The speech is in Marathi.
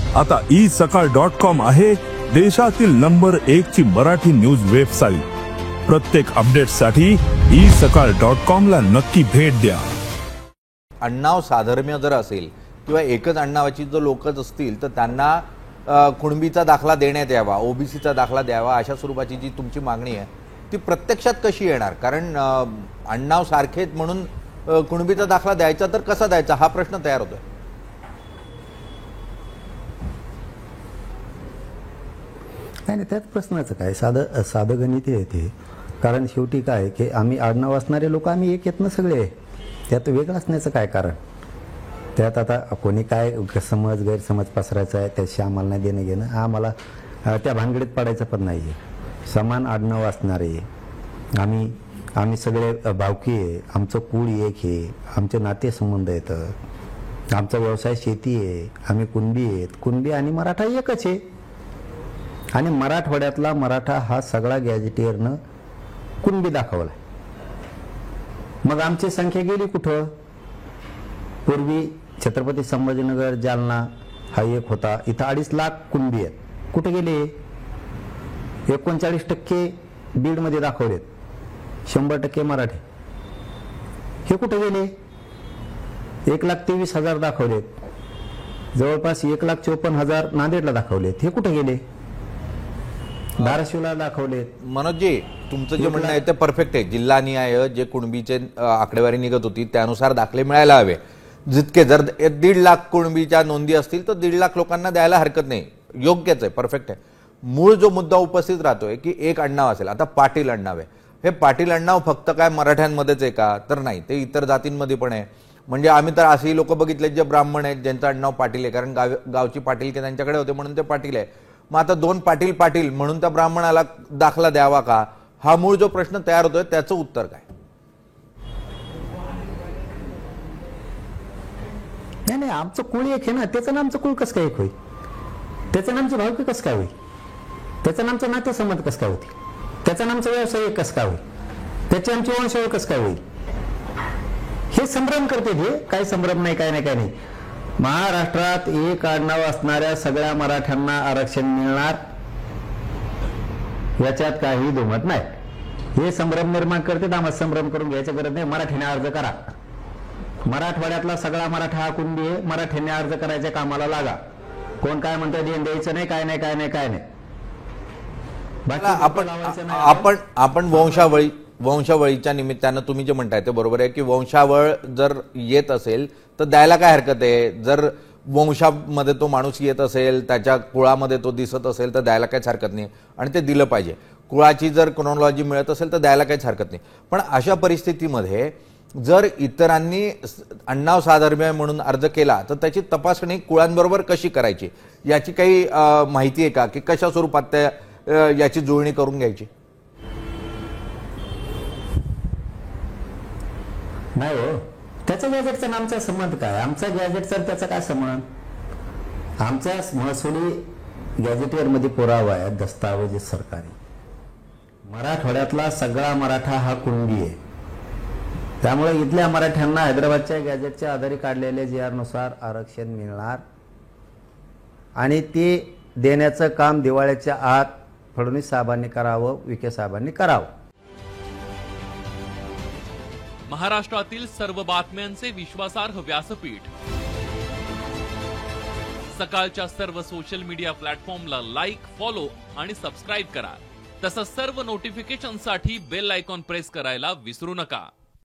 आता isakal.com आहे देशातील नंबर 1 ची मराठी न्यूज वेबसाईट। प्रत्येक अपडेटसाठी isakal.com ला नक्की भेट द्या। अण्णाव साधर्म्य जर असेल किंवा एकच अण्णावाची जर लोकच असतील तर त्यांना कुणबीचा दाखला देण्यात यावा, ओबीसीचा दाखला द्यावा, अशा स्वरूपाची जी तुमची मागणी आहे ती प्रत्यक्षात कशी येणार? कारण अण्णाव सारखेच म्हणून कुणबीचा दाखला द्यायचा तर कसा द्यायचा हा प्रश्न तयार होतोय। नाही, त्यात प्रश्नाचं काय, साधं गणित येते। कारण शेवटी काय की आम्ही आडनाव असणारे लोक आम्ही एक येत ना सगळे, त्यात वेगळं असण्याचं काय कारण? त्यात आता कोणी काय गैरसमज पसरायचा आहे त्याशी आम्हाला नाही देणं घेणं, आम्हाला त्या भानगडीत पडायचं पण नाही आहे। समान आडनाव असणारे आम्ही सगळे भावकी आहे, आमचं कुळ एक आहे, आमचे नातेसंबंध आहेत, आमचा व्यवसाय शेती आहे, आम्ही कुणबी आहेत, कुणबी आणि मराठा एकच आहे। आणि मराठवाड्यातला मराठा हा सगळा गॅजेटियरनं कुणबी दाखवला। मग आमची संख्या गेली कुठं? पूर्वी छत्रपती संभाजीनगर जालना हा एक होता, इथं 2.5 लाख कुणबी आहेत, कुठे गेले? 39% बीडमध्ये दाखवलेत, 100% मराठी, हे कुठे गेले? 1,23,000 दाखवलेत, जवळपास 1,54,000 नांदेडला दाखवलेत, हे कुठे गेले? धाराशिवला दाखवलेत। मनोजजी, तुमचं जे म्हणणं आहे ते परफेक्ट आहे। जिल्हानिहाय जे कुणबीचे आकडेवारी निघत होती त्यानुसार दाखले मिळायला हवे। जितके जर 1.5 लाख कुणबीच्या नोंदी असतील तर 1.5 लाख लोकांना द्यायला हरकत नाही, योग्यच आहे, परफेक्ट आहे। मूळ जो मुद्दा उपस्थित राहतोय की एक अण्णाव असेल, आता पाटील अण्णाव आहे, हे पाटील अण्णाव फक्त काय मराठ्यांमध्येच आहे का? तर नाही, ते इतर जातींमध्ये पण आहे। म्हणजे आम्ही तर असेही लोक बघितले जे ब्राह्मण आहेत ज्यांचं अण्णाव पाटील आहे, कारण गावची पाटील की त्यांच्याकडे होते म्हणून ते पाटील आहे। मग आता 2 पाटील म्हणून त्या ब्राह्मणाला दाखला द्यावा का? हा मूळ जो प्रश्न तयार होतोय त्याचं उत्तर काय? नाही, आमचं कुळ एक आहे ना, त्याचं नामचं कुळ कसं काय एक होईल? त्याचं नामचं भावकी कसं काय होईल? त्याचं नामचं नातेसंबंध कसं काय होतील? त्याचा नामचा व्यवसाय कसं काय होईल? त्याची आमची वंशावळ कसं काय होईल? हे संभ्रम करते, हे काय संभ्रम नाही, काय नाही। महाराष्ट्रात एक आडनाव असणाऱ्या सगळ्या मराठ्यांना आरक्षण मिळणार, याच्यात काही दुमत नाही। हे संभ्रम निर्माण करते, आम्हाला संभ्रम करून घ्यायची गरज नाही। मराठीने अर्ज करा, मराठवाड्यातला सगळा मराठा हा कुणबी आहे, मराठीने अर्ज करायच्या कामाला लागा। कोण काय म्हणतं देण द्यायचं नाही, काय नाही। आपण वंशावळीच्या निमित्तानं तुम्ही जे म्हणताय ते बरोबर आहे की वंशावळ जर येत असेल तर द्यायला काय हरकत आहे? जर वंशामध्ये तो माणूस येत असेल, त्याच्या कुळामध्ये तो दिसत असेल तर द्यायला काहीच हरकत नाही आणि ते दिलं पाहिजे। कुळाची जर क्रोनॉलॉजी मिळत असेल तर द्यायला काहीच हरकत नाही। पण अशा परिस्थितीमध्ये जर इतरांनी अण्णाव साधर्म्य म्हणून अर्ज केला तर त्याची तपासणी कुळांबरोबर कशी करायची याची काही माहिती आहे का? की कशा स्वरूपात याची जुळणी करून घ्यायची? नाही हो, त्याचा गॅजेटचा नामचा संबंध काय? आमचा गॅजेटचा त्याचा काय संबंध? आमच्या महसुली गॅजेटियरमध्ये पुरावा आहे, दस्तावेज सरकारी। मराठवाड्यातला सगळा मराठा हा कुणबी आहे, त्यामुळे इथल्या मराठ्यांना हैदराबादच्या गॅजेटच्या आधारे काढलेल्या GR नुसार आरक्षण मिळणार आणि ते देण्याचं काम दिवाळीच्या आत फडणवीस साहेबांनी करावं, विखे साहेबांनी करावं। महाराष्ट्रातील सर्व बातम्यांचे विश्वासार्ह व्यासपीठ, सकाळच्या सर्व सोशल मीडिया प्लॅटफॉर्मला लाईक, फॉलो आणि सबस्क्राईब करा। तसंच सर्व नोटिफिकेशनसाठी बेल आयकॉन प्रेस करायला विसरू नका।